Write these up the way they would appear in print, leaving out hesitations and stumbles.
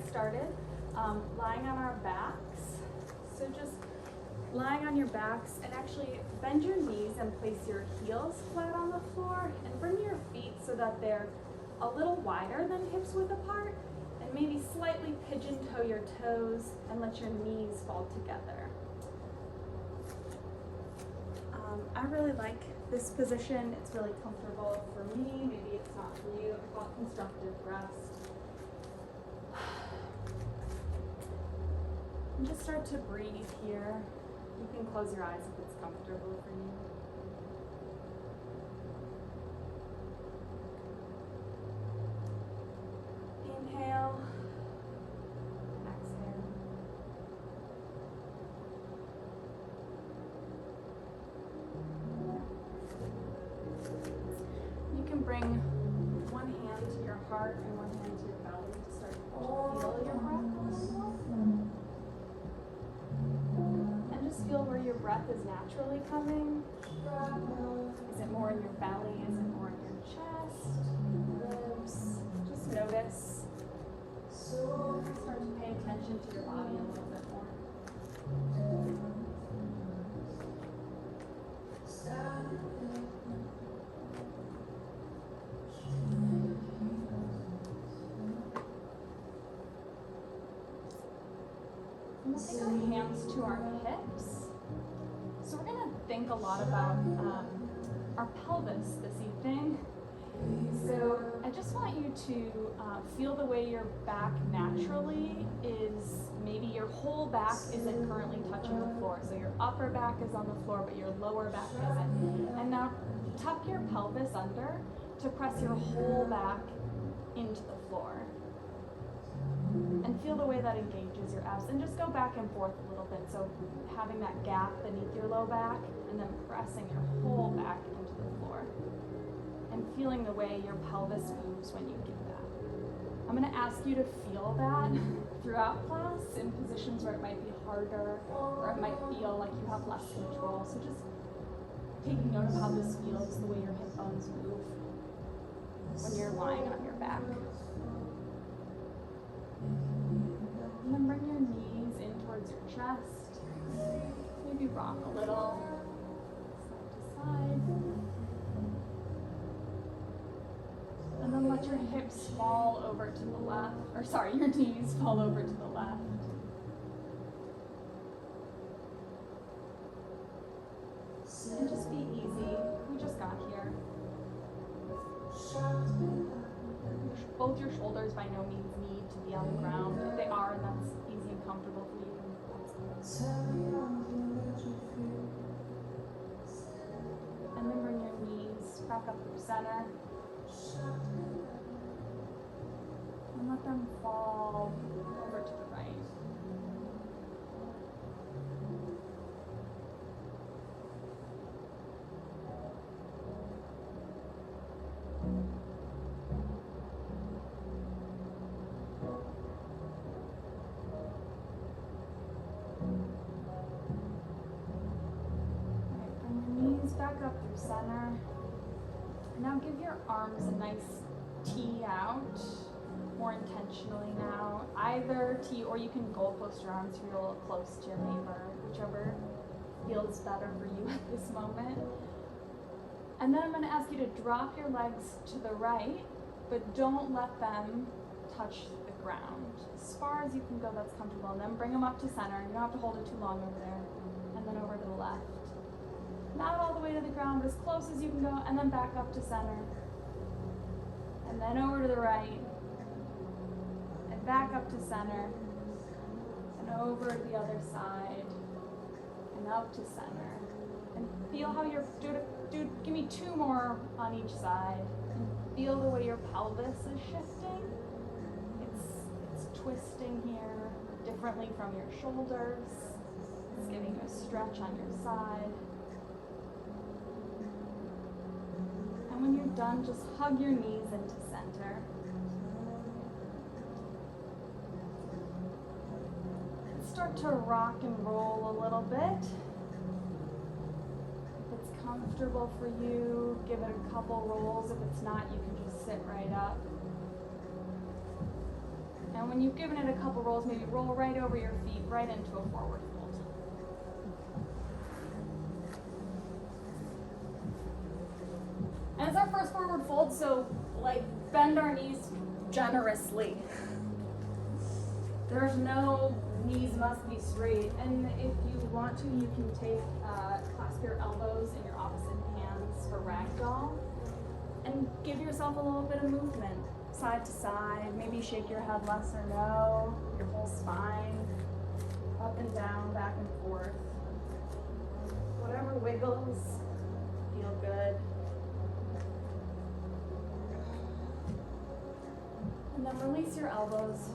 started lying on our backs. So just lying on your backs, and actually bend your knees and place your heels flat on the floor and bring your feet so that they're a little wider than hips width apart, and maybe slightly pigeon toe your toes and let your knees fall together. I really like this position. It's really comfortable for me. Maybe it's not for you. I call it constructive rest. And just start to breathe here. You can close your eyes if it's comfortable for you. Inhale. Exhale. You can bring one hand to your heart and one hand to your belly to start to feel your breath a little more. And just feel where your breath is naturally coming. Is it more in your belly? Is it more in your chest? Ribs? Just notice. Start to pay attention to your body a little bit more. And we'll take our hands to our hips. So we're going to think a lot about our pelvis this evening. So I just want you to feel the way your back naturally is. Maybe your whole back isn't currently touching the floor. So your upper back is on the floor, but your lower back isn't. And now tuck your pelvis under to press your whole back into the floor. And feel the way that engages your abs. And just go back and forth a little bit. So having that gap beneath your low back and then pressing your whole back into the floor. And feeling the way your pelvis moves when you do that. I'm going to ask you to feel that throughout class in positions where it might be harder or it might feel like you have less control. So just taking note of how this feels, the way your hip bones move when you're lying on your back. And then bring your knees in towards your chest. Maybe rock a little, side to side. And then let your hips fall over to the left, or sorry, your knees fall over to the left. And just be easy. We just got here. Both your shoulders by no means need to be on the ground. If they are, and that's easy and comfortable for you, that's good. And then bring your knees back up through center. And let them fall over to the right. Back up through center. Now give your arms a nice T out, more intentionally now. Either T, or you can goalpost your arms if you're a little close to your neighbor, whichever feels better for you at this moment. And then I'm going to ask you to drop your legs to the right, but don't let them touch the ground. As far as you can go, that's comfortable. And then bring them up to center. You don't have to hold it too long over there. And then over to the left. Not all the way to the ground, but as close as you can go, and then back up to center. And then over to the right. And back up to center. And over to the other side. And up to center. And feel how you're, give me two more on each side. And feel the way your pelvis is shifting. It's twisting here differently from your shoulders. It's giving you a stretch on your side. And when you're done, just hug your knees into center. And start to rock and roll a little bit. If it's comfortable for you, give it a couple rolls. If it's not, you can just sit right up. Now when you've given it a couple rolls, maybe roll right over your feet, right into a forward fold. And it's our first forward fold, so like bend our knees generously. There's no knees must be straight. And if you want to, you can clasp your elbows in your opposite hands for ragdoll. And give yourself a little bit of movement, side to side. Maybe shake your head less or no, your whole spine, up and down, back and forth. Whatever wiggles, feel good. And then release your elbows,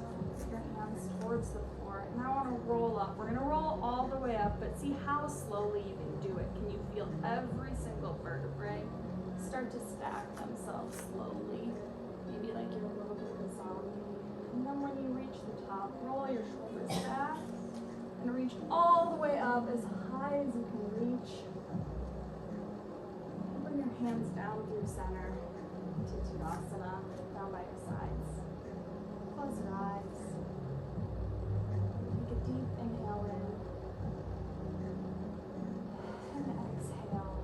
your hands towards the floor. And I want to roll up. We're going to roll all the way up, but see how slowly you can do it. Can you feel every single vertebrae start to stack themselves slowly? Maybe like you're a little bit of a zombie. And then when you reach the top, roll your shoulders back and reach all the way up as high as you can reach. And bring your hands down through center to Tadasana, down by your sides. Close your eyes. Take a deep inhale in. And exhale.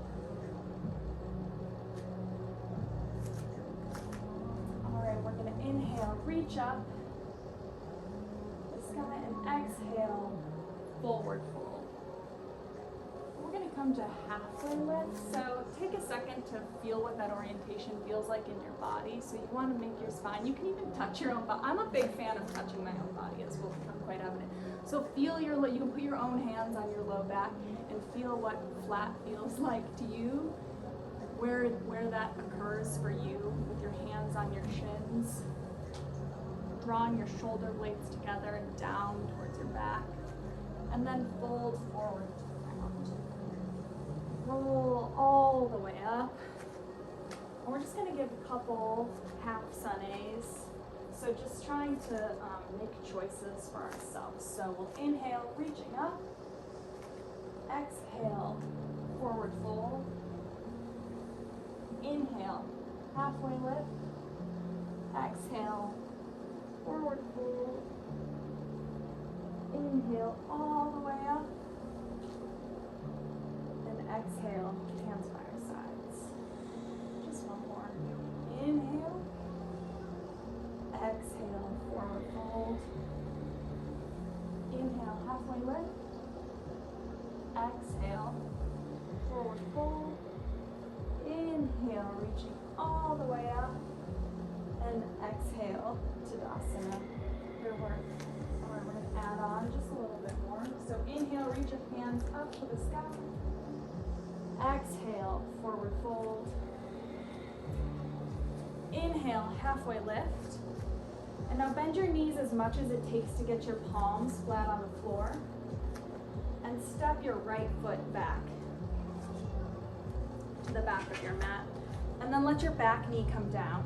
Alright, we're going to inhale, reach up the sky, and exhale, forward fold. We're going to come to halfway lift, so take a second to feel what that orientation feels like in your body. So you want to make your spine, you can even touch your own body. I'm a big fan of touching my own body, as will become quite evident. So feel you can put your own hands on your low back and feel what flat feels like to you, where that occurs for you with your hands on your shins, drawing your shoulder blades together and down towards your back, and then fold forward to the ground. Roll all the way up. And we're just going to give a couple half sun A's. So just trying to make choices for ourselves. So we'll inhale, reaching up. Exhale, forward fold. Inhale, halfway lift. Exhale, forward fold. Inhale all the way up. And exhale, hands by our sides. Just one more. Inhale. Exhale, forward fold. Inhale, halfway lift. Exhale, forward fold. Inhale, reaching all the way up. And exhale, Tadasana. Good work. All right, we're going to add on just a little bit more. So inhale, reach your hands up to the sky. Exhale, forward fold. Inhale, halfway lift. And now bend your knees as much as it takes to get your palms flat on the floor. And step your right foot back to the back of your mat. And then let your back knee come down.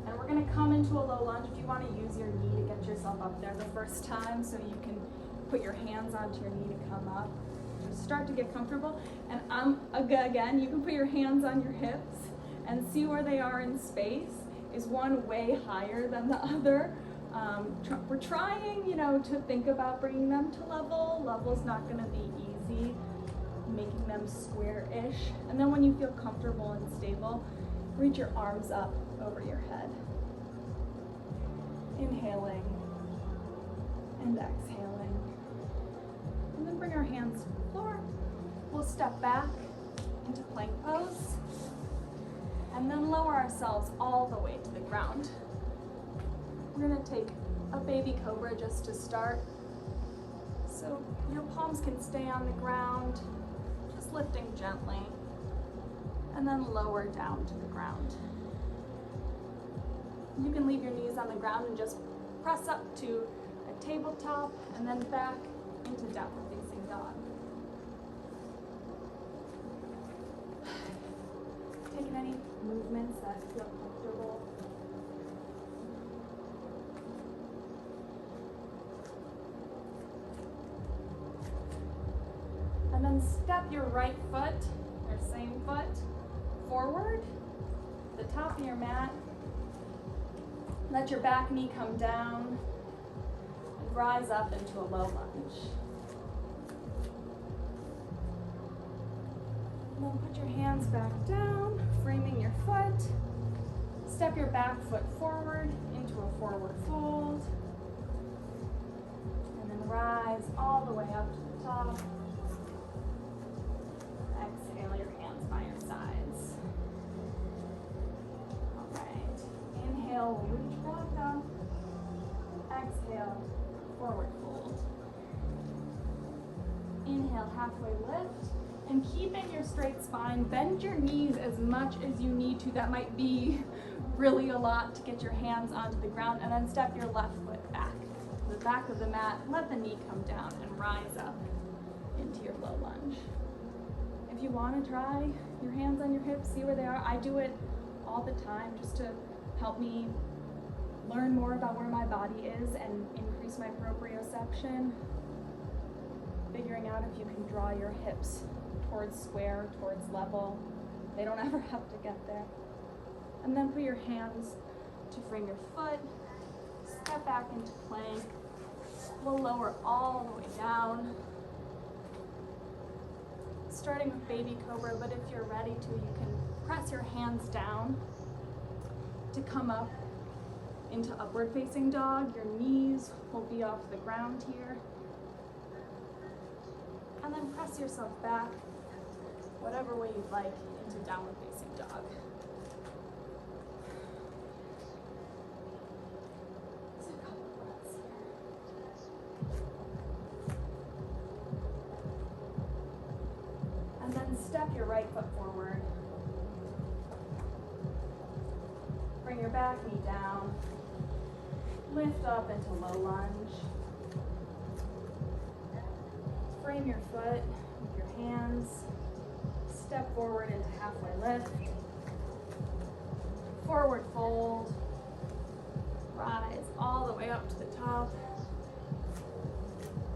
And we're going to come into a low lunge. If you want to use your knee to get yourself up there the first time, so you can put your hands onto your knee to come up. Just start to get comfortable. And again, you can put your hands on your hips and see where they are in space. Is one way higher than the other? We're trying, to think about bringing them to level. Level's not going to be easy, making them square-ish. And then when you feel comfortable and stable, reach your arms up over your head. Inhaling and exhaling. And then bring our hands to the floor. We'll step back into plank pose. And then lower ourselves all the way to the ground. We're going to take a baby cobra just to start. So your palms can stay on the ground, just lifting gently, and then lower down to the ground. You can leave your knees on the ground and just press up to a tabletop and then back into downward facing dog. Taking any movements that feel comfortable. And then step your right foot, your same foot, forward, the top of your mat. Let your back knee come down and rise up into a low lunge. And then put your hands back down, framing your foot. Step your back foot forward into a forward fold. And then rise all the way up to the top. Exhale your hands by your sides. All right. Inhale, we'll reach back up. Exhale, forward fold. Inhale, halfway lift. And keeping your straight spine, bend your knees as much as you need to. That might be really a lot to get your hands onto the ground, and then step your left foot back to the back of the mat. Let the knee come down and rise up into your low lunge. If you want to try your hands on your hips, see where they are. I do it all the time just to help me learn more about where my body is and increase my proprioception. Figuring out if you can draw your hips towards square, towards level. They don't ever have to get there. And then put your hands to frame your foot, step back into plank. We'll lower all the way down. Starting with baby cobra, but if you're ready to, you can press your hands down to come up into upward facing dog. Your knees will be off the ground here. And then press yourself back, whatever way you'd like, into downward facing dog. So a couple breaths here. And then step your right foot forward. Bring your back knee down. Lift up into low lunge. Frame your foot with your hands. Step forward into halfway lift. Forward fold. Rise all the way up to the top.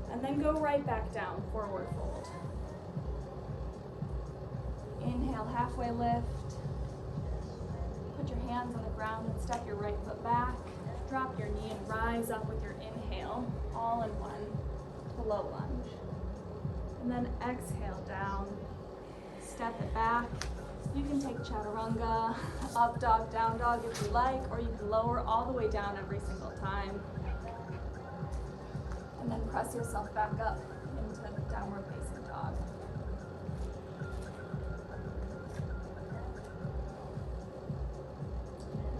And then go right back down, forward fold. Inhale, halfway lift. Put your hands on the ground and step your right foot back. Drop your knee and rise up with your inhale, all in one, to low lunge. And then exhale down, step it back. You can take chaturanga, up dog, down dog if you like, or you can lower all the way down every single time. And then press yourself back up into downward facing dog.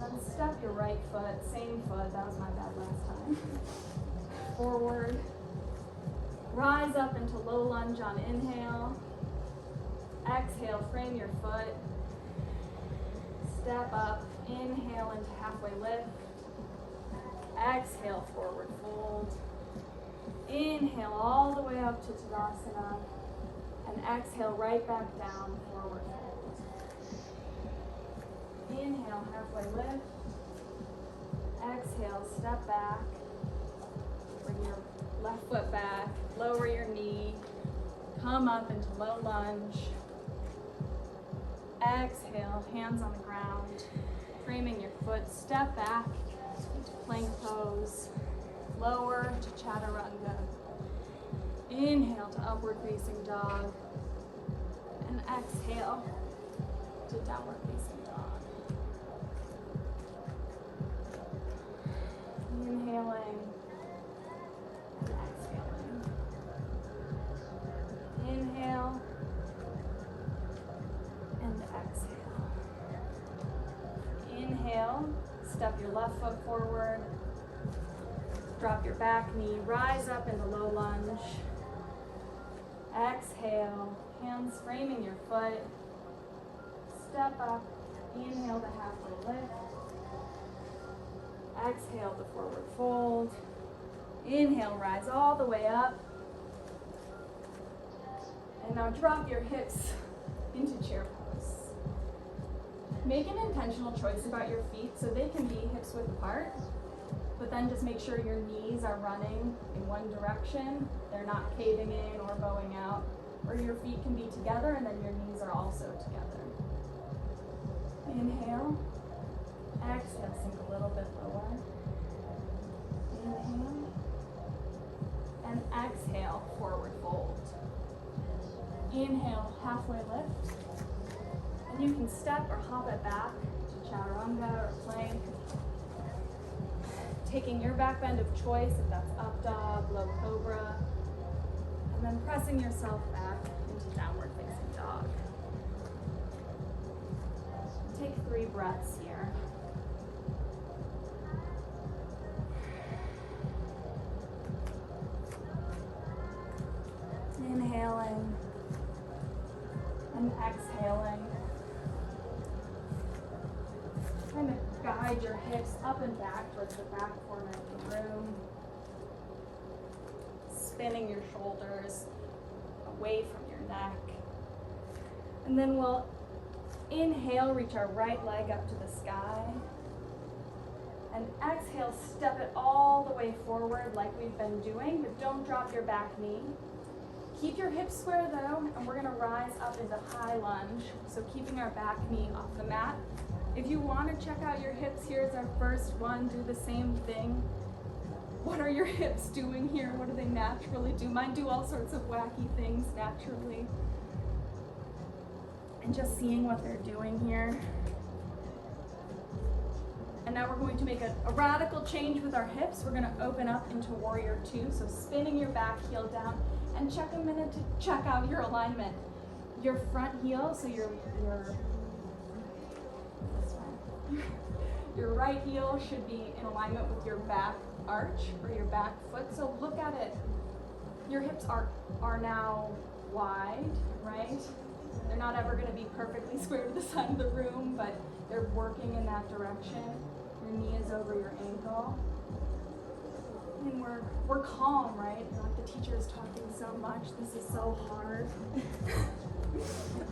And then step your right foot, same foot, that was my bad last time, forward. Rise up into low lunge on inhale. Exhale, frame your foot. Step up, inhale into halfway lift. Exhale, forward fold. Inhale all the way up to Tadasana. And exhale right back down, forward fold. Inhale, halfway lift. Exhale, step back. Bring your left foot back, lower your knee, come up into low lunge. Exhale, hands on the ground, framing your foot, step back into plank pose, lower to chaturanga. Inhale to upward facing dog, and exhale to downward facing dog. Inhaling. Exhaling. Inhale and exhale. Inhale, step your left foot forward. Drop your back knee, rise up into low lunge. Exhale, hands framing your foot. Step up, inhale to halfway lift. Exhale to forward fold. Inhale, rise all the way up. And now drop your hips into chair pose. Make an intentional choice about your feet so they can be hips width apart, but then just make sure your knees are running in one direction. They're not caving in or bowing out, or your feet can be together and then your knees are also together. Inhale, exhale, sink a little bit lower. halfway lift. And you can step or hop it back to chaturanga or plank. Taking your back bend of choice, if that's up dog, low cobra, and then pressing yourself back into downward facing dog. Take 3 breaths here. Inhaling and exhaling. Kind of guide your hips up and back towards the back corner of the room. Spinning your shoulders away from your neck. And then we'll inhale, reach our right leg up to the sky. And exhale, step it all the way forward like we've been doing, but don't drop your back knee. Keep your hips square though, and we're gonna rise up into high lunge. So keeping our back knee off the mat. If you wanna check out your hips, here's our first one. Do the same thing. What are your hips doing here? What do they naturally do? Mine do all sorts of wacky things naturally. And just seeing what they're doing here. And now we're going to make a radical change with our hips. We're gonna open up into warrior 2. So spinning your back heel down, and check a minute to check out your alignment. Your front heel, so your right heel should be in alignment with your back arch or your back foot. So look at it. Your hips are now wide, right? They're not ever going to be perfectly square to the side of the room, but they're working in that direction. Your knee is over your ankle. And we're calm, right? Like the teacher is talking so much. This is so hard.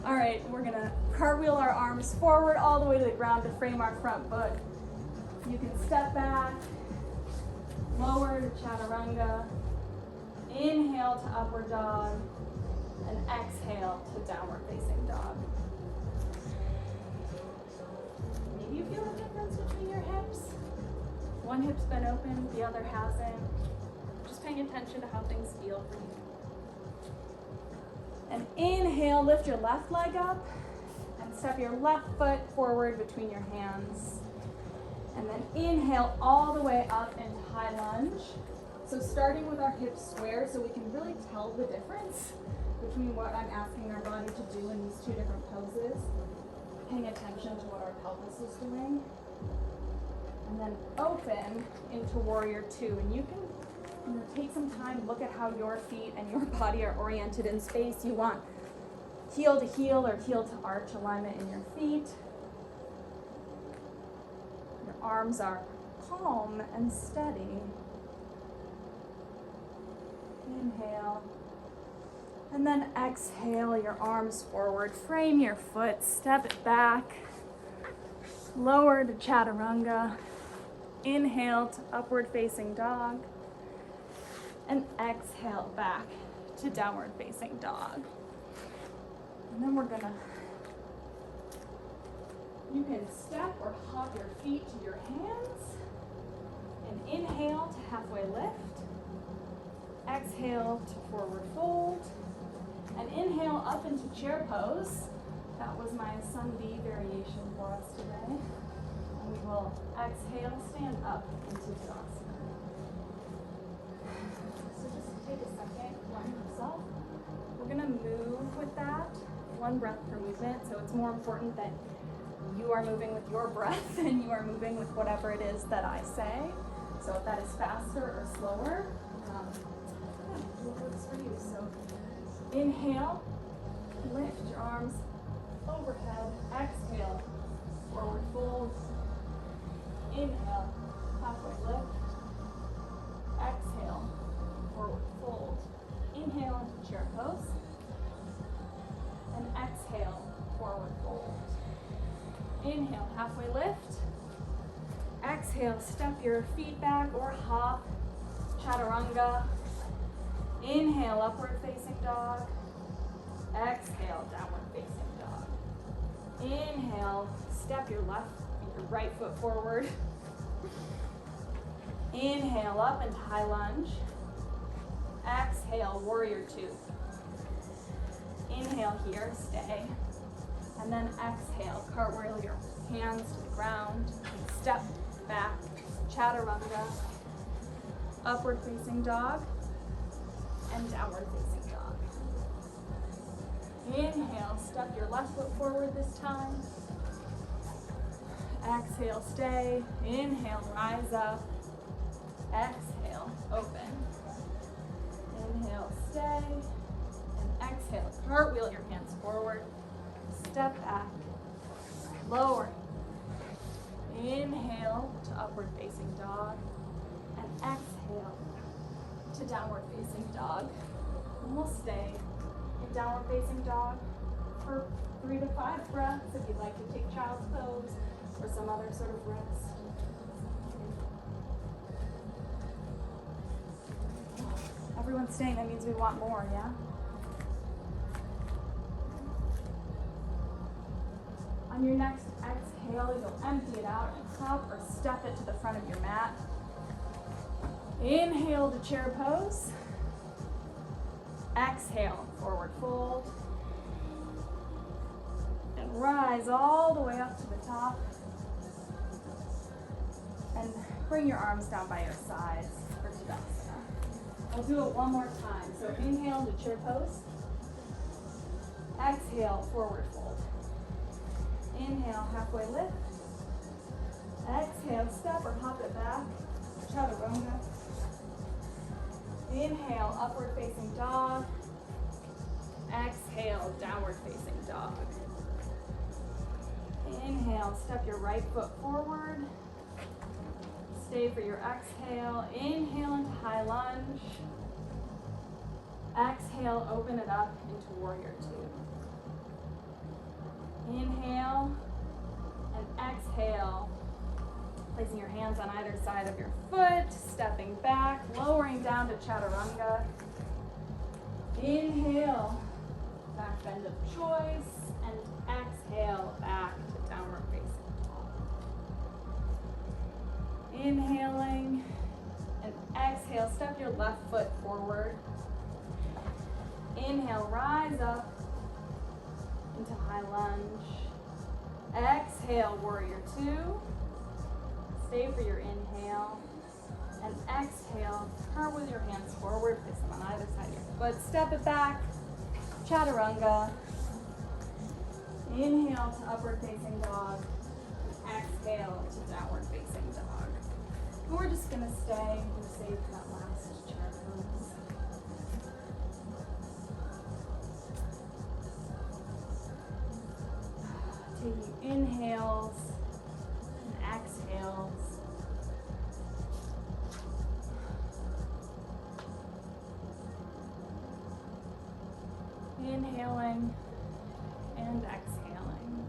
All right, we're gonna cartwheel our arms forward all the way to the ground to frame our front foot. You can step back, lower to chaturanga, inhale to upward dog, and exhale to downward facing dog. Maybe you feel a difference between your hips. One hip's been open, the other hasn't. Just paying attention to how things feel for you. And inhale, lift your left leg up and step your left foot forward between your hands. And then inhale all the way up into high lunge. So starting with our hips square so we can really tell the difference between what I'm asking our body to do in these 2 different poses. Paying attention to what our pelvis is doing. And then open into warrior 2. And you can take some time, look at how your feet and your body are oriented in space. You want heel to heel or heel to arch alignment in your feet. Your arms are calm and steady. Inhale. And then exhale your arms forward. Frame your foot, step it back. Lower to chaturanga. Inhale to upward facing dog. And exhale back to downward facing dog. And then you can step or hop your feet to your hands. And inhale to halfway lift. Exhale to forward fold. And inhale up into chair pose. That was my Sun B variation for us today. And we will exhale, stand up into Tadasana. So just take a second, ground yourself. We're gonna move with that, 1 breath per movement. So it's more important that you are moving with your breath than you are moving with whatever it is that I say. So if that is faster or slower, what works for you. So inhale, lift your arms overhead. Exhale, forward fold. Inhale, halfway lift. Exhale, forward fold. Inhale into chair pose. And exhale, forward fold. Inhale, halfway lift. Exhale, step your feet back or hop, chaturanga. Inhale, upward facing dog. Exhale, downward facing dog. Inhale, step your right foot forward. Inhale up into high lunge. Exhale, warrior 2. Inhale here, stay. And then exhale, cartwheel your hands to the ground. Step back, chaturanga, upward facing dog, and downward facing dog. Inhale, step your left foot forward this time. Exhale, stay. Inhale, rise up. Exhale, open. Inhale, stay. And exhale, cartwheel your hands forward. Step back, lowering. Inhale to upward facing dog. And exhale to downward facing dog. And we'll stay in downward facing dog for 3 to 5 breaths if you'd like to take child's pose or some other sort of rest. Everyone's staying, that means we want more, yeah? On your next exhale, you'll empty it out and hop or step it to the front of your mat. Inhale to chair pose. Exhale, forward fold. And rise all the way up to the top. And bring your arms down by your sides for Tadasana. I'll do it one more time. So inhale to chair pose. Exhale, forward fold. Inhale, halfway lift. Exhale, step or hop it back. Chaturanga. Inhale, upward facing dog. Exhale, downward facing dog. Inhale, step your right foot forward. Stay for your exhale. Inhale into high lunge. Exhale, open it up into warrior two. Inhale and exhale. Placing your hands on either side of your foot, stepping back, lowering down to chaturanga. Inhale, back bend of choice, and exhale back to downward facing dog. Inhaling and exhale, step your left foot forward. Inhale, rise up into high lunge. Exhale, warrior two. Stay for your inhale. And exhale, curve with your hands forward, place them on either side of your foot. Step it back, chaturanga. Inhale to upward facing dog. Exhale to downward facing dog. And we're just gonna stay and save that last chair pose. Taking inhales and exhales. Inhaling and exhaling.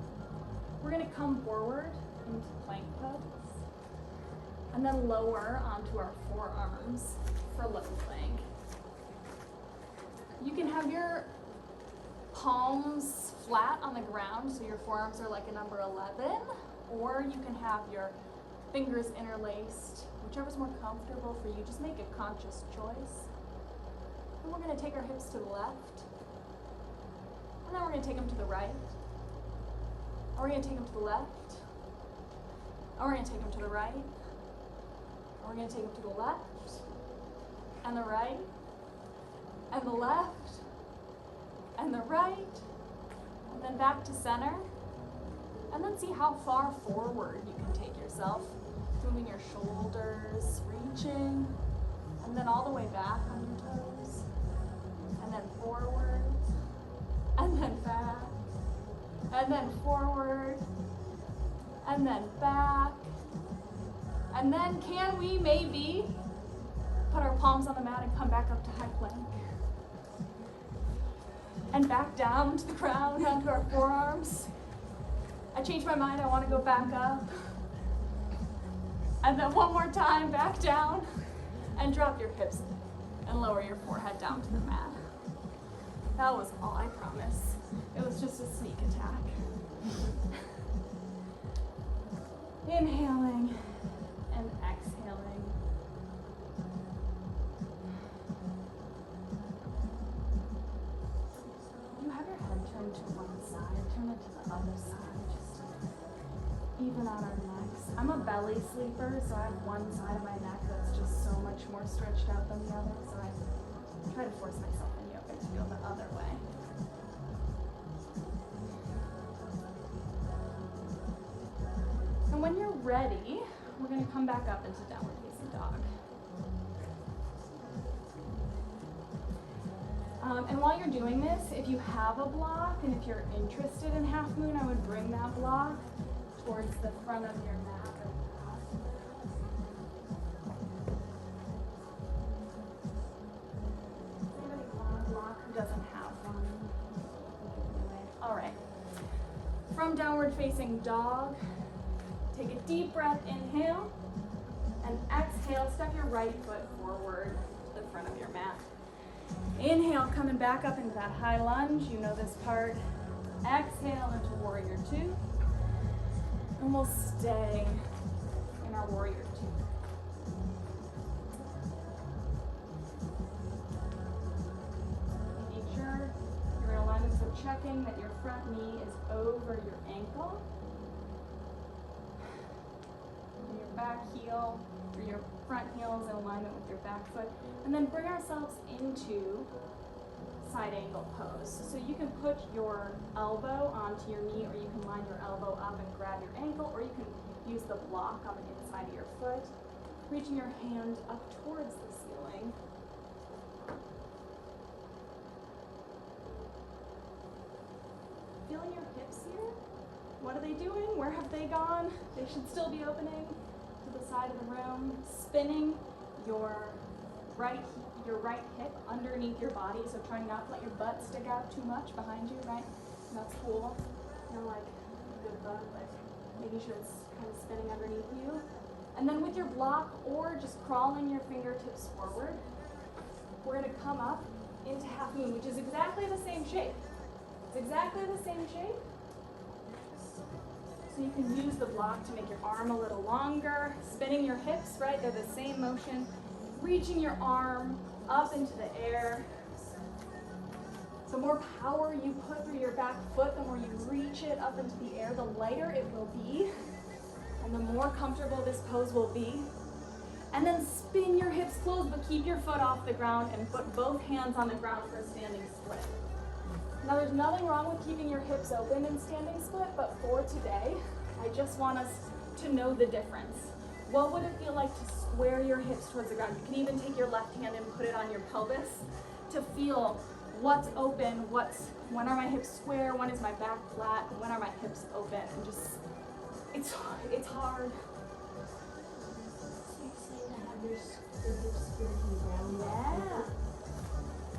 We're going to come forward into plank pose and then lower onto our forearms for low plank. You can have your palms flat on the ground, so your forearms are like a number 11, or you can have your fingers interlaced, whichever's more comfortable for you. Just make a conscious choice. And we're going to take our hips to the left, and then we're going to take them to the right, and we're going to take them to the left, and we're going to take them to the right, and we're going to take them to the left, and the right, and the left, and the right, and then back to center, and then see how far forward you can take yourself, moving your shoulders, reaching, and then all the way back on your toes, and then forward, and then back, and then forward, and then back, and then can we maybe put our palms on the mat and come back up to high plank? And back down to the ground, onto our forearms. I changed my mind, I want to go back up. And then one more time, back down, and drop your hips and lower your forehead down to the mat. That was all, I promise. It was just a sneak attack. Inhaling and exhaling. You have your out our necks. I'm a belly sleeper, so I have one side of my neck that's just so much more stretched out than the other, so I try to force myself in yoga to feel the other way. And when you're ready, we're going to come back up into downward facing dog. And while you're doing this, if you have a block and if you're interested in half moon, I would bring that block towards the front of your mat. Does anybody want a block who doesn't have one? All right. From downward facing dog, take a deep breath, inhale, and exhale, step your right foot forward to the front of your mat. Inhale, coming back up into that high lunge. You know this part. Exhale into warrior two. And we'll stay in our warrior two. Make sure you're in alignment, so checking that your front knee is over your ankle. And your back heel, or your front heel is in alignment with your back foot. And then bring ourselves into side angle pose. So you can put your elbow onto your knee, or you can line your elbow up and grab your ankle, or you can use the block on the inside of your foot, reaching your hand up towards the ceiling. Feeling your hips here? What are they doing? Where have they gone? They should still be opening to the side of the room. Spinning your right hip underneath your body, so trying not to let your butt stick out too much behind you, right? That's cool. You're like a good butt, but making sure it's kind of spinning underneath you. And then with your block, or just crawling your fingertips forward, we're gonna come up into half moon, which is exactly the same shape. It's exactly the same shape. So you can use the block to make your arm a little longer, spinning your hips, right? They're the same motion. Reaching your arm up into the air. The more power you put through your back foot, the more you reach it up into the air, the lighter it will be, and the more comfortable this pose will be. And then spin your hips closed, but keep your foot off the ground and put both hands on the ground for a standing split. Now there's nothing wrong with keeping your hips open in standing split, but for today, I just want us to know the difference. What would it feel like to square your hips towards the ground? You can even take your left hand and put it on your pelvis to feel what's open, when are my hips square, when is my back flat, and when are my hips open, and just, it's hard.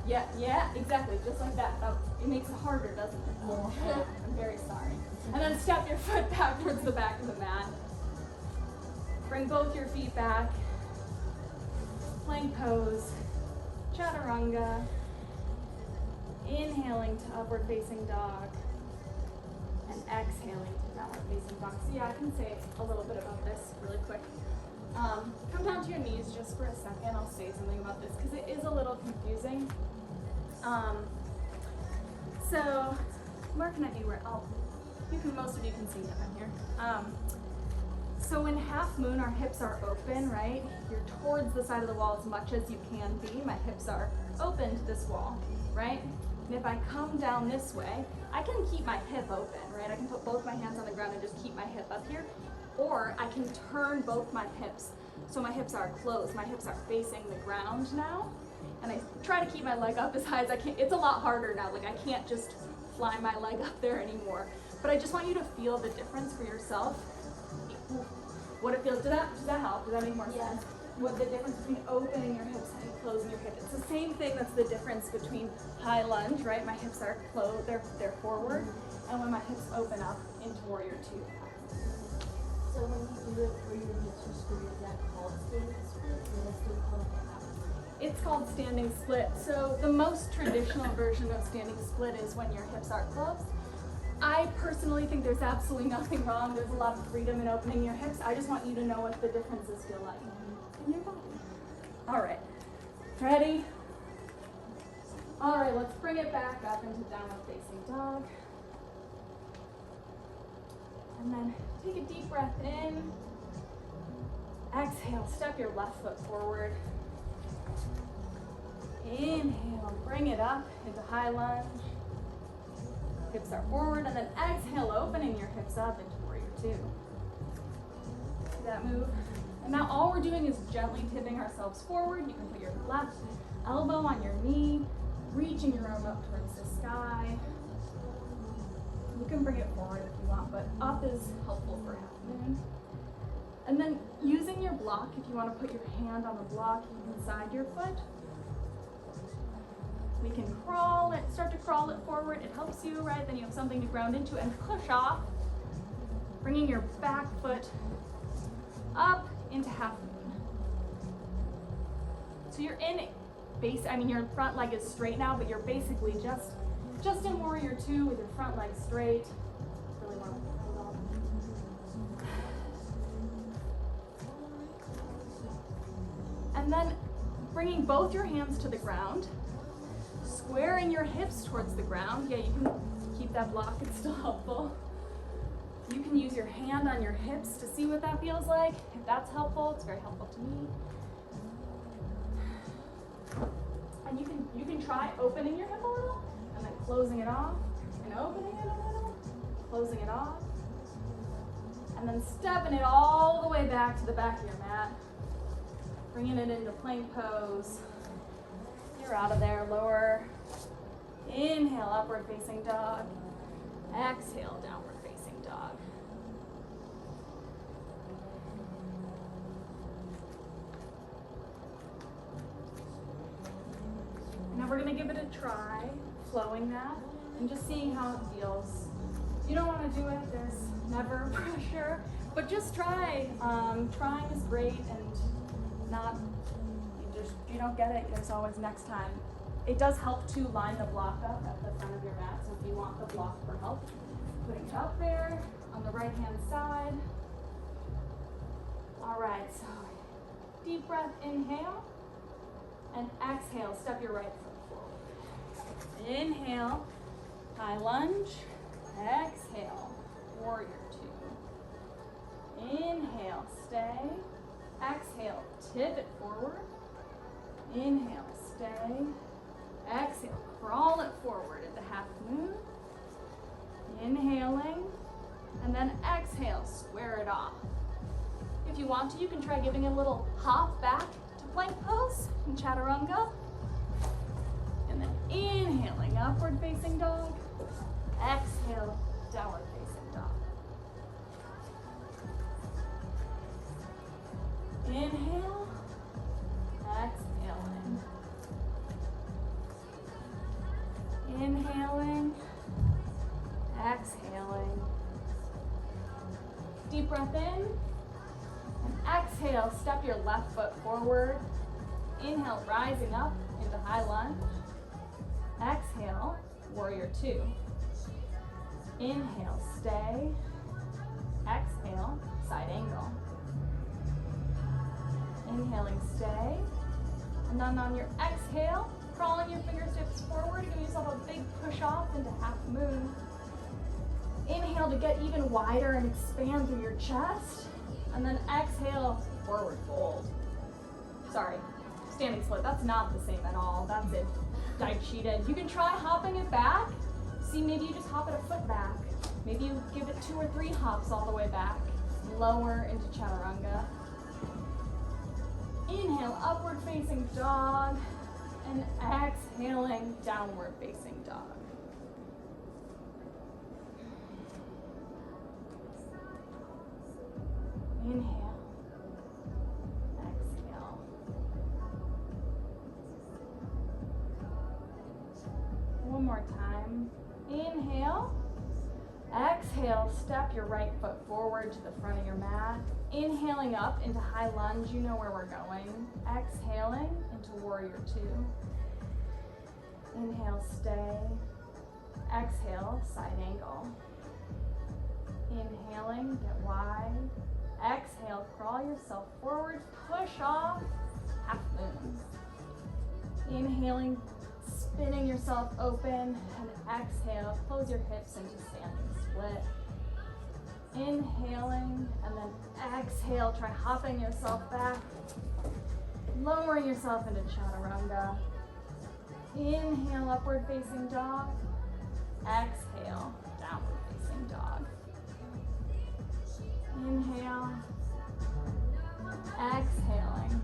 Yeah, exactly, just like that. It makes it harder, doesn't it? Yeah. I'm very sorry. And then step your foot back towards the back of the mat. Bring both your feet back. Plank pose. Chaturanga. Inhaling to upward facing dog. And exhaling to downward facing dog. So yeah, I can say a little bit about this really quick. Come down to your knees just for a second. I'll say something about this because it is a little confusing. So where can I be? Most of you can see that I'm here. So in half moon, our hips are open, right? You're towards the side of the wall as much as you can be. My hips are open to this wall, right? And if I come down this way, I can keep my hip open, right? I can put both my hands on the ground and just keep my hip up here. Or I can turn both my hips so my hips are closed. My hips are facing the ground now. And I try to keep my leg up as high as I can. It's a lot harder now. Like I can't just fly my leg up there anymore. But I just want you to feel the difference for yourself. What it feels. Does that help? Does that make more sense? What the difference between opening your hips and closing your hips. It's the same thing that's the difference between high lunge, right? My hips are closed, they're forward. And when my hips open up into warrior two. So when you do it for your hips are square, is that called standing split, or that's still called half? It's called standing split. So the most traditional version of standing split is when your hips are closed. I personally think there's absolutely nothing wrong. There's a lot of freedom in opening your hips. I just want you to know what the differences feel like in your body. All right, ready? All right, let's bring it back up into downward facing dog. And then take a deep breath in. Exhale, step your left foot forward. Inhale, bring it up into high lunge. Hips are forward, and then exhale, opening your hips up into warrior two. See that move? And now all we're doing is gently tipping ourselves forward. You can put your left elbow on your knee, reaching your arm up towards the sky. You can bring it forward if you want, but up is helpful for half moon. And then using your block, if you want to put your hand on the block inside your foot, we can crawl it, start to crawl it forward. It helps you, right? Then you have something to ground into and push off, bringing your back foot up into half moon. So you're in base, your front leg is straight now, but you're basically just in warrior two with your front leg straight. Really want to hold on. And then bringing both your hands to the ground, squaring your hips towards the ground. Yeah, you can keep that block, it's still helpful. You can use your hand on your hips to see what that feels like. If that's helpful, it's very helpful to me. And you can try opening your hip a little, and then closing it off, and opening it a little, closing it off, and then stepping it all the way back to the back of your mat, bringing it into plank pose. You're out of there, lower. Inhale, upward facing dog. Exhale, downward facing dog. Now we're gonna give it a try, flowing that, and just seeing how it feels. If you don't wanna do it, there's never pressure, but just try. Trying is great, and not, you don't get it, there's always next time. It does help to line the block up at the front of your mat, so if you want the block for help, putting it up there on the right hand side. All right, so deep breath, inhale, and exhale, step your right foot forward. Inhale, high lunge, exhale, warrior two. Inhale, stay, exhale, tip it forward. Inhale, stay, exhale, crawl it forward into half moon. Inhaling, and then exhale, square it off. If you want to, you can try giving a little hop back to plank pose in chaturanga. And then inhaling, upward facing dog. Exhale, downward facing dog. Inhale, exhaling. Inhaling, exhaling. Deep breath in, and exhale, step your left foot forward. Inhale, rising up into high lunge. Exhale, warrior two. Inhale, stay. Exhale, side angle. Inhaling, stay. And then on your exhale, crawling your fingertips forward, give yourself a big push off into half moon. Inhale to get even wider and expand through your chest. And then exhale, forward fold. Sorry, standing split, that's not the same at all. That's it, Daichi'd. You can try hopping it back. See, maybe you just hop it a foot back. Maybe you give it 2 or 3 hops all the way back. Lower into chaturanga. Inhale, upward facing dog. And exhaling, downward facing dog. Inhale, exhale. One more time. Inhale, exhale, step your right foot forward to the front of your mat. Inhaling up into high lunge, you know where we're going. Exhaling into warrior two. Inhale, stay. Exhale, side angle. Inhaling, get wide. Exhale, crawl yourself forward, push off, half moon. Inhaling, spinning yourself open, and exhale, close your hips into standing split. Inhaling, and then exhale, try hopping yourself back, lowering yourself into chaturanga. Inhale, upward facing dog. Exhale, downward facing dog. Inhale, exhaling.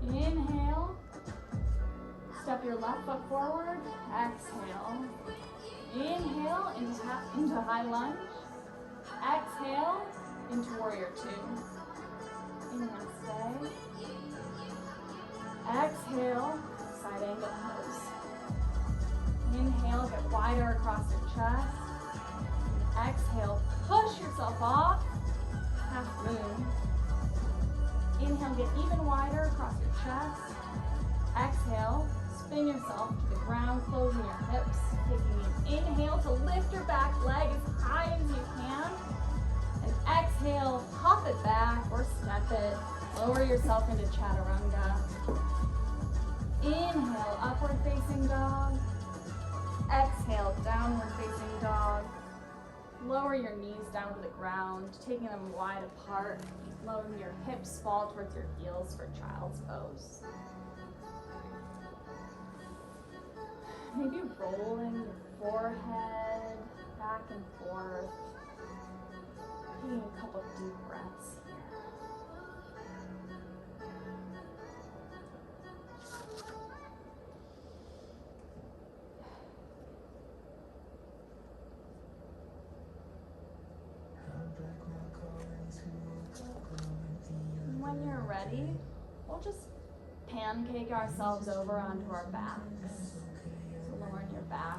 Inhale, step your left foot forward, exhale. Inhale into high lunge. Exhale into warrior two. Inhale, stay. Exhale, side angle pose. Inhale, get wider across your chest. Exhale, push yourself off, half moon. Inhale, get even wider across your chest. Exhale, spin yourself to the ground, closing your hips. Taking an inhale to lift your back leg as high as you can. And exhale, hop it back or step it. Lower yourself into chaturanga. Inhale, upward facing dog. Exhale, downward facing dog. Lower your knees down to the ground, taking them wide apart. Letting your hips fall towards your heels for child's pose. Maybe rolling your forehead back and forth. Taking a couple deep breaths here. When you're ready, we'll just pancake ourselves over onto our backs. So lowering your back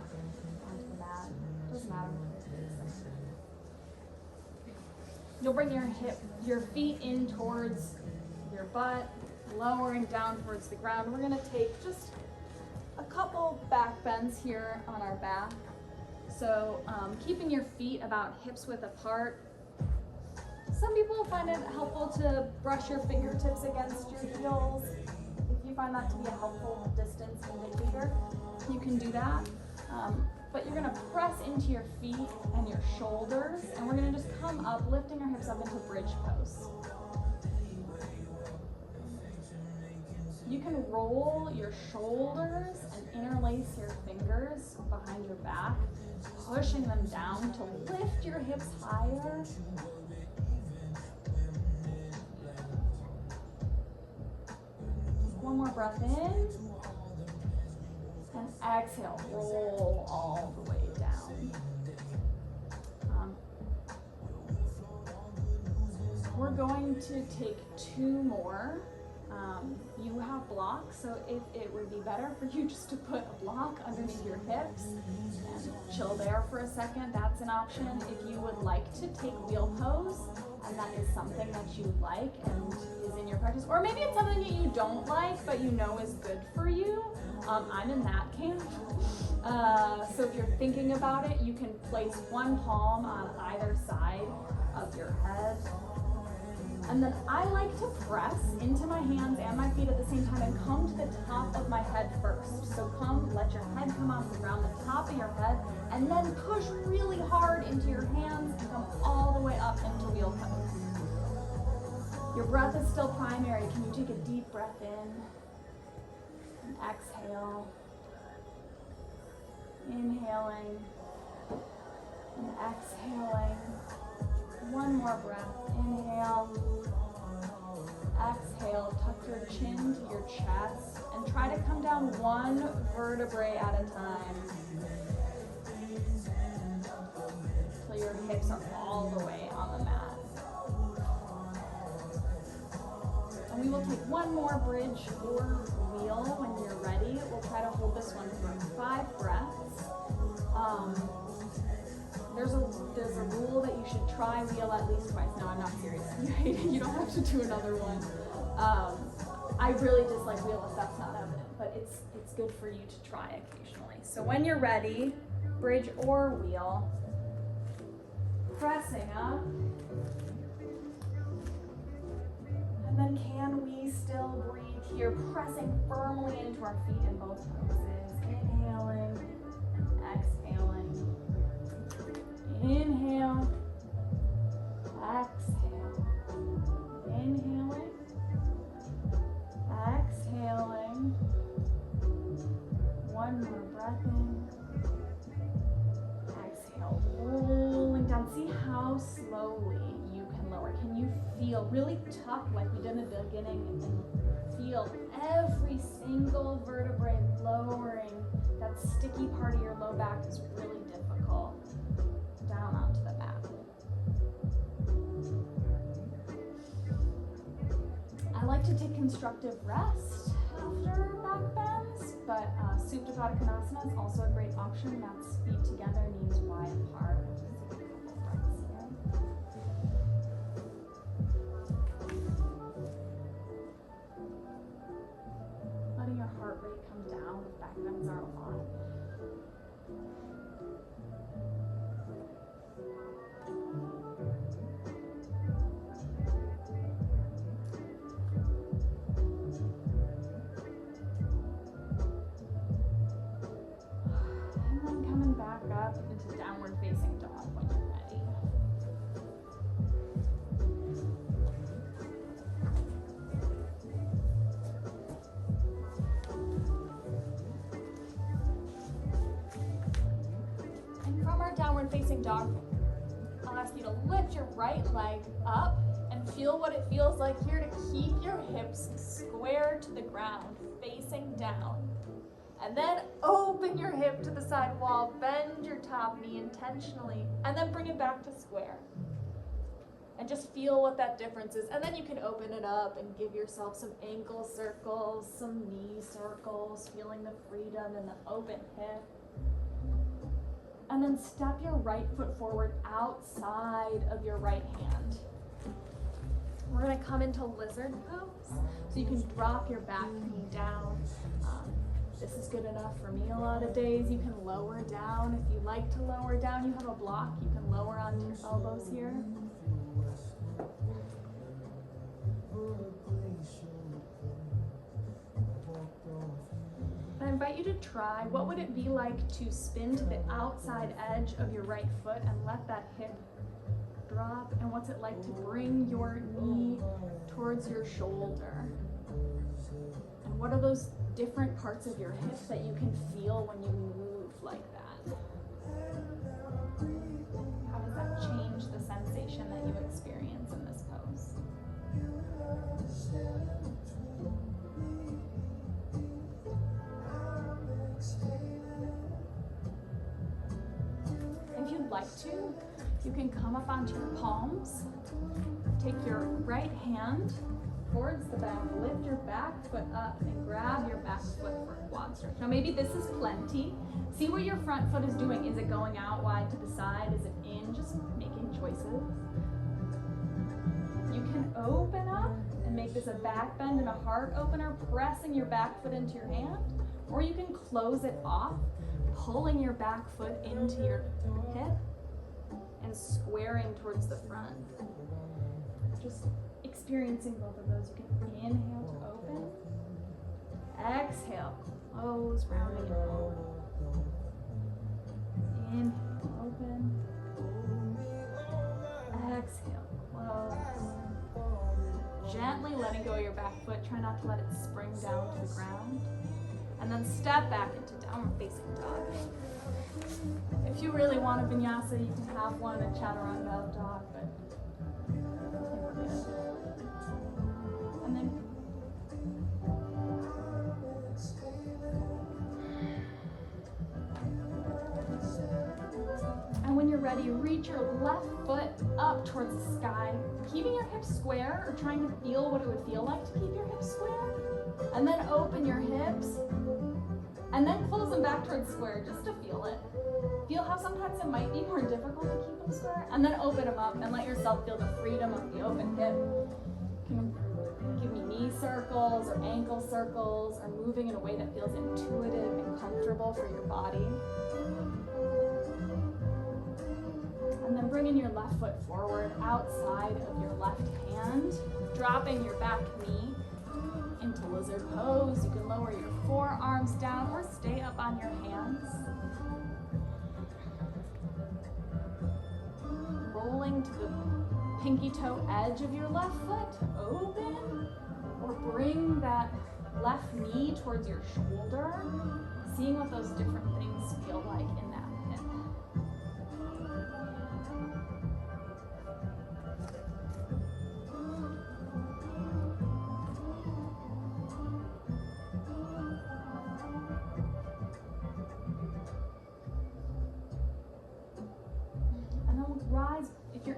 onto the mat. Doesn't matter. You'll bring your feet in towards your butt, lowering down towards the ground. We're gonna take just a couple back bends here on our back. So keeping your feet about hips width apart. Some people find it helpful to brush your fingertips against your heels. If you find that to be a helpful distance indicator, you can do that. But you're gonna press into your feet and your shoulders, and we're gonna just come up, lifting our hips up into bridge pose. You can roll your shoulders and interlace your fingers behind your back, pushing them down to lift your hips higher. One more breath in, and exhale, roll all the way down. We're going to take two more. You have blocks, so if it would be better for you just to put a block underneath your hips and chill there for a second, that's an option. If you would like to take wheel pose, and that is something that you like and is in your practice, or maybe it's something that you don't like but you know is good for you, I'm in that camp. So if you're thinking about it, you can place one palm on either side of your head. And then I like to press into my hands and my feet at the same time and come to the top of my head first. So let your head come off the ground, the top of your head, and then push really hard into your hands and come all the way up into wheel pose. Your breath is still primary. Can you take a deep breath in and exhale? Inhaling and exhaling. One more breath. Inhale. Exhale. Tuck your chin to your chest and try to come down one vertebrae at a time until your hips are all the way on the mat. And we will take one more bridge or wheel when you're ready. We'll try to hold this one for 5 breaths. There's a rule that you should try wheel at least twice. No, I'm not serious. You don't have to do another one. I really dislike wheel if that's not evident, but it's good for you to try occasionally. So when you're ready, bridge or wheel, pressing up. And then can we still breathe here, pressing firmly into our feet in both poses. Inhaling and exhaling. Inhale feel. Really tuck like we did in the beginning and feel every single vertebrae lowering. That sticky part of your low back is really difficult. Down onto the mat. I like to take constructive rest after back bends, but Supta Baddha Konasana is also a great option. That's feet together, knees wide apart. We'll just take a couple breaths here. Letting your heart rate come down if back bends are a lot. And then coming back up into downward facing dog when you're ready. And from our downward facing dog, I'll ask you to lift your right leg up and feel what it feels like here to keep your hips square to the ground, facing down. And then open your hip to the side wall, bend your top knee intentionally, and then bring it back to square. And just feel what that difference is. And then you can open it up and give yourself some ankle circles, some knee circles, feeling the freedom in the open hip. And then step your right foot forward outside of your right hand. We're gonna come into lizard pose. So you can drop your back knee down. This is good enough for me a lot of days. You can lower down. If you like to lower down, you have a block, you can lower onto your elbows here. I invite you to try, what would it be like to spin to the outside edge of your right foot and let that hip drop? And what's it like to bring your knee towards your shoulder? And what are those different parts of your hip that you can feel when you move like that? How does that change the sensation that you experience in this pose? If you'd like to, you can come up onto your palms, take your right hand towards the back, lift your back foot up and grab your back foot for quad stretch. Now maybe this is plenty. See what your front foot is doing. Is it going out wide to the side? Is it in? Just making choices. You can open up and make this a back bend and a heart opener, pressing your back foot into your hand, or you can close it off, pulling your back foot into your hip and squaring towards the front. Just experiencing both of those. You can inhale to open, exhale, close, rounding it forward. Inhale, open, exhale, close. Gently letting go of your back foot. Try not to let it spring down to the ground. And then step back into downward facing dog. If you really want a vinyasa, you can have one, a chaturanga dog, but I think we're good. And then when you're ready, reach your left foot up towards the sky, keeping your hips square or trying to feel what it would feel like to keep your hips square. And then open your hips and then close them back towards square just to feel it. Feel how sometimes it might be more difficult to keep them square, and then open them up and let yourself feel the freedom of the open hip. You can give me knee circles or ankle circles or moving in a way that feels intuitive and comfortable for your body. And then bringing your left foot forward outside of your left hand, dropping your back knee into lizard pose. You can lower your forearms down or stay up on your hands. Rolling to the pinky toe edge of your left foot, open, or bring that left knee towards your shoulder, seeing what those different things feel like in that hip.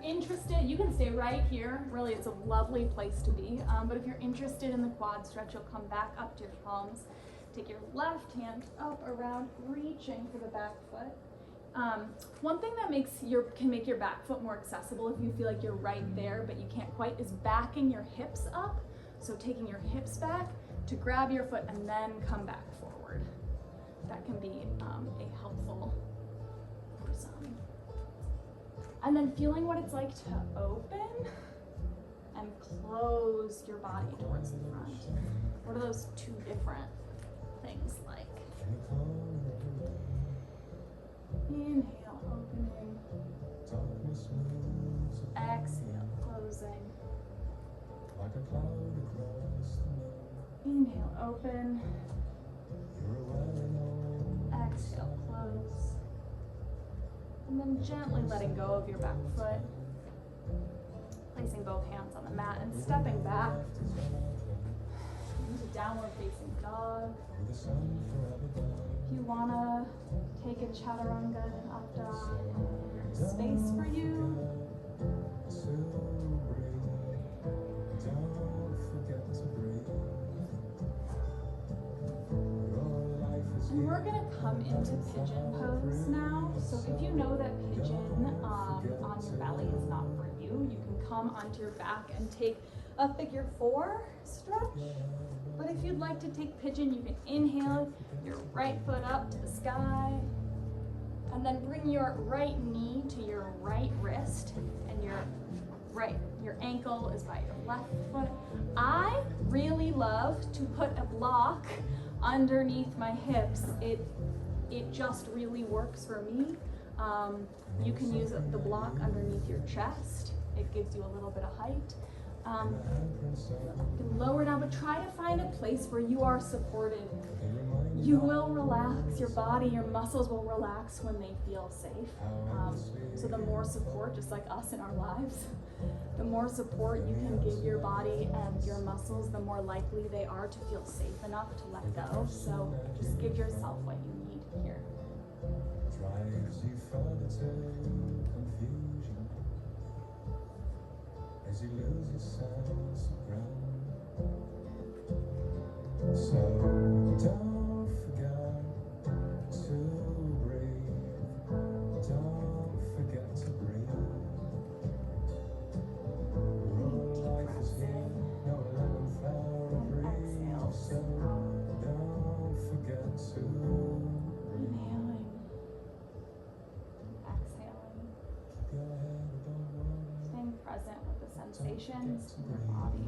interested, you can stay right here. Really, it's a lovely place to be. But if you're interested in the quad stretch, you'll come back up to your palms. Take your left hand up around, reaching for the back foot. One thing that can make your back foot more accessible if you feel like you're right there but you can't quite is backing your hips up. So taking your hips back to grab your foot and then come back forward. That can be a helpful for some. And then feeling what it's like to open and close your body towards the front. What are those two different things like? Inhale, opening. Exhale, closing. Inhale, open. Exhale, close. And then gently letting go of your back foot. Placing both hands on the mat and stepping back into downward facing dog. If you want to take a chaturanga and up dog, there's space for you. And we're going to come into pigeon pose now. So if you know that pigeon on your belly is not for you, you can come onto your back and take a figure 4 stretch. But if you'd like to take pigeon, you can inhale your right foot up to the sky, and then bring your right knee to your right wrist, and your ankle is by your left foot. I really love to put a block underneath my hips. It just really works for me. You can use the block underneath your chest. It gives you a little bit of height. You can lower down, but try to find a place where you are supported. You will relax, your body, your muscles will relax when they feel safe. So the more support, just like us in our lives, the more support you can give your body and your muscles, the more likely they are to feel safe enough to let go. So just give yourself what you need here. Drives you further to confusion as you lose your sense of ground. So don't forget to breathe. Don't forget to breathe. Life is here, no 11th hour of breathe. So don't forget to Inhaling. Exhaling. Staying present with the sensations in your body.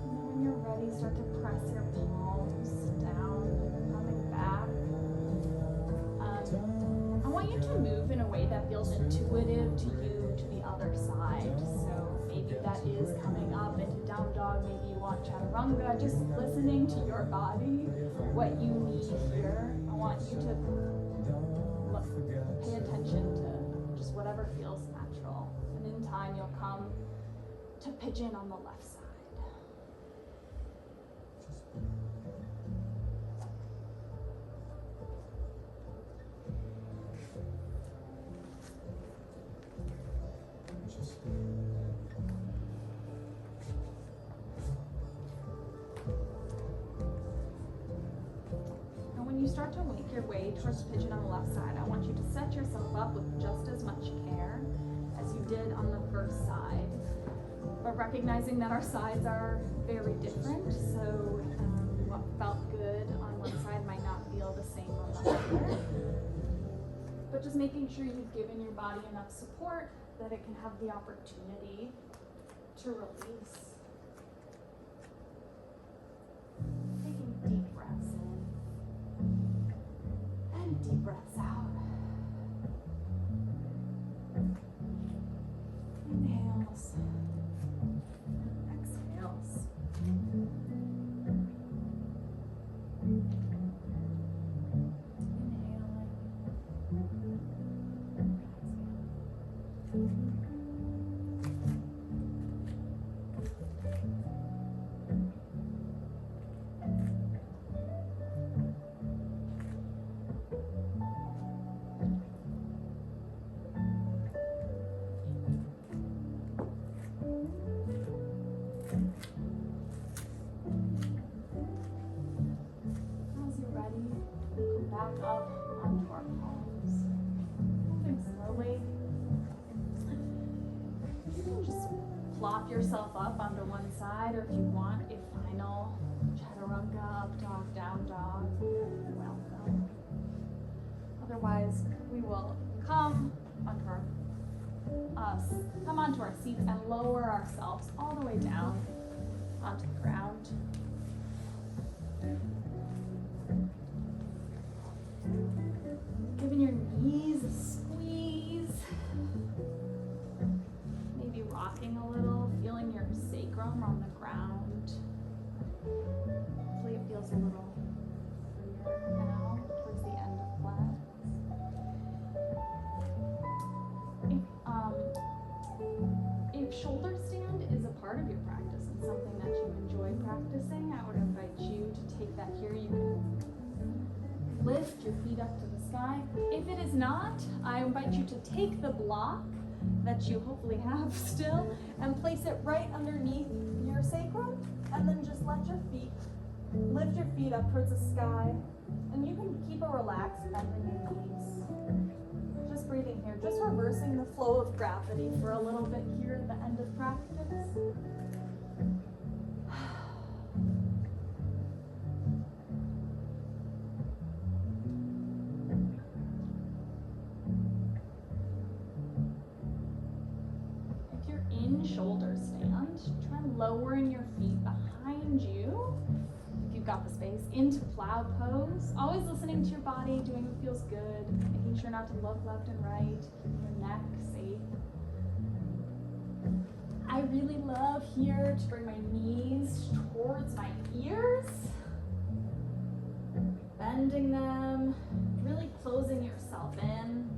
And then when you're ready, start to press your palms down, coming back. I want you to move in a way that feels intuitive to you to the other side. So maybe that is coming up into down dog, maybe you want chaturanga, just listening to your body, what you need here. I want you to pay attention to just whatever feels natural. And in time, you'll come to pigeon on the left side. Start to wink your way towards pigeon on the left side. I want you to set yourself up with just as much care as you did on the first side, but recognizing that our sides are very different, so what felt good on one side might not feel the same on the other. But just making sure you've given your body enough support that it can have the opportunity to release. Taking deep breaths in. And deep breaths out. Inhales. Exhales. Inhaling. back up onto our palms. Moving slowly. You can just plop yourself up onto one side, or if you want a final chaturanga, up dog, down dog, welcome. Otherwise, we will come onto our seats and lower ourselves all the way down onto the ground. Giving your knees a squeeze. Maybe rocking a little, feeling your sacrum on the ground. Hopefully it feels a little freer now towards the end of class. If shoulder stand is a part of your practice and something that you enjoy practicing, I would invite you to take that here. You can lift your feet up to the sky. If it is not, I invite you to take the block that you hopefully have still and place it right underneath your sacrum, and then just lift your feet up towards the sky, and you can keep a relaxed bend in your knees. Just breathing here, just reversing the flow of gravity for a little bit here at the end of practice. If you're in shoulder stand, try lowering your feet behind you, if you've got the space, into cloud pose. Always listening to your body, doing what feels good, making sure not to look left and right, keeping your neck safe. I really love here to bring my knees towards my ears, bending them, really closing yourself in.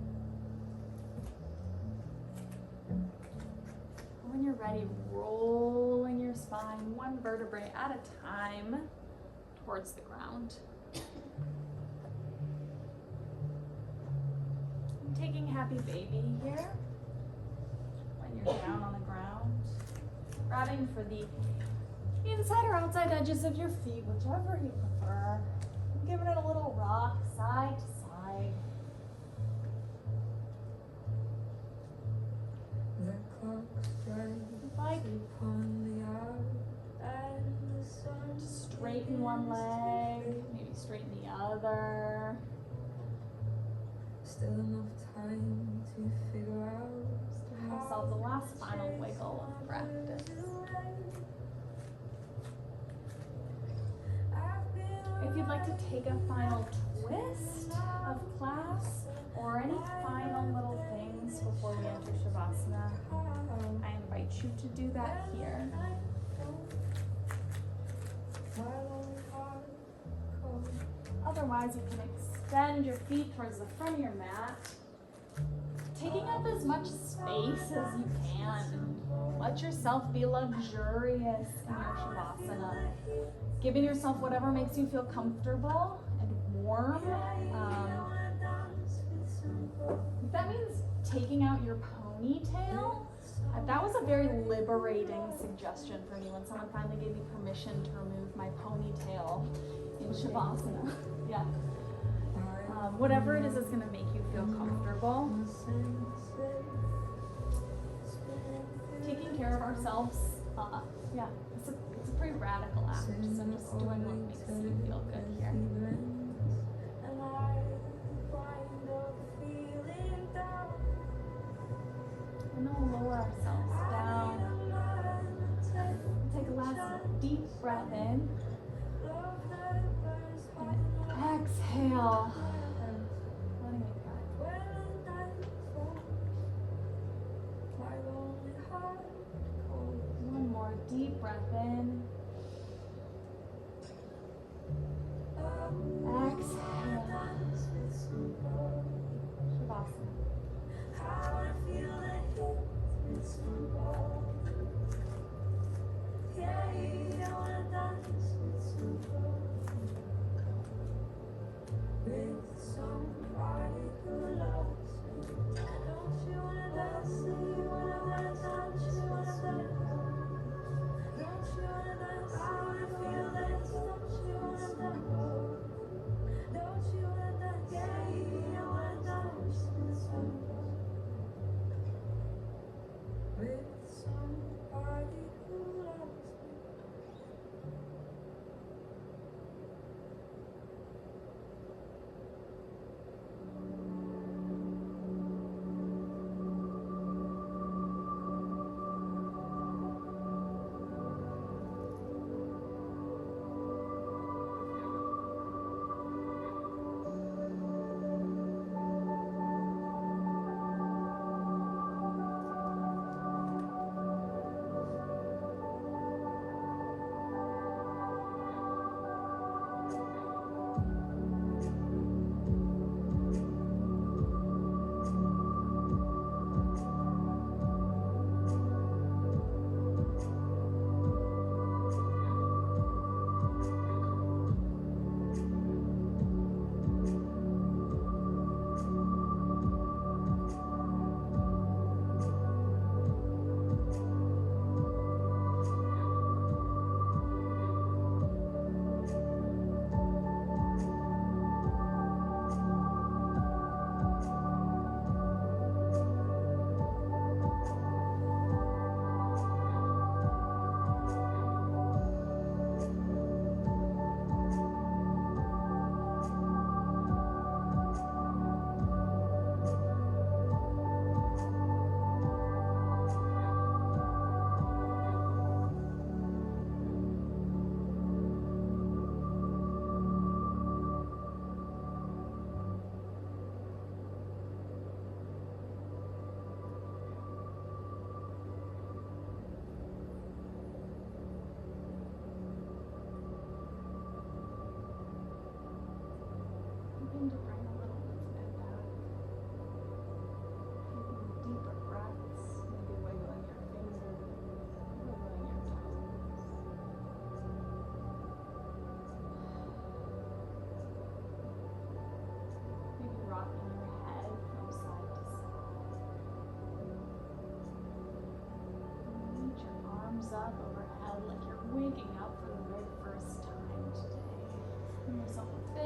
When you're ready, rolling your spine one vertebrae at a time towards the ground. I'm taking happy baby here when you're down on the ground. Grabbing for the inside or outside edges of your feet, whichever you prefer. Giving it a little rock side to side. The clock strikes upon the hour and the sun. Straighten one leg, maybe straighten the other. Still enough time to figure out. Just giving ourselves a last final wiggle of practice. If you'd like to take a final twist of class or any final little things before we enter Shavasana, I invite you to do that here. Otherwise, you can extend your feet towards the front of your mat, taking up as much space as you can. Let yourself be luxurious in your Shavasana, giving yourself whatever makes you feel comfortable and warm. That means taking out your ponytail. That was a very liberating suggestion for me when someone finally gave me permission to remove my ponytail in Shavasana. Yeah. Whatever it is that's going to make you feel comfortable. Taking care of ourselves, yeah, it's a pretty radical act. So I'm just doing what makes you feel good here. And then we'll lower ourselves down. Take a last deep breath in. And exhale. Letting it go. One more deep breath in. Exhale. Shavasana.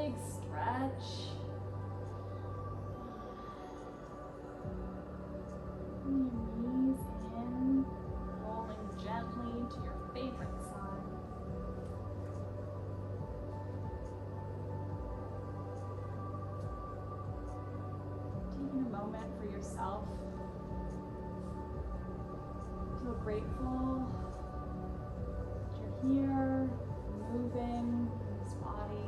big stretch. Bring your knees in, rolling gently to your favorite side. Taking a moment for yourself. Feel grateful that you're here, moving in this body.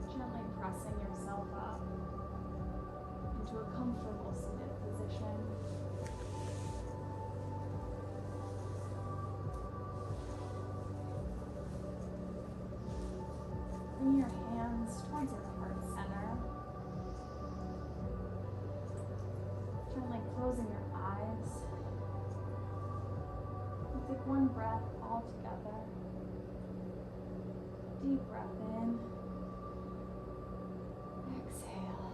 Gently pressing yourself up into a comfortable seated position. Bring your hands towards your heart center. Gently closing your eyes. And take one breath all together. Deep breath in. Exhale.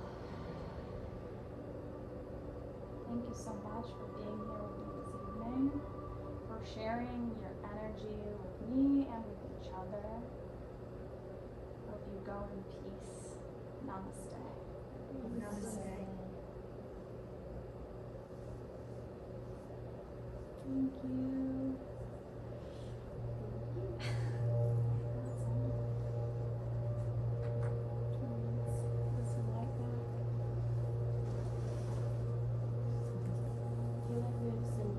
Thank you so much for being here with me this evening, for sharing your energy with me and with each other. Hope you go in peace. Namaste. Namaste. Thank you. This light back. Feel like we have some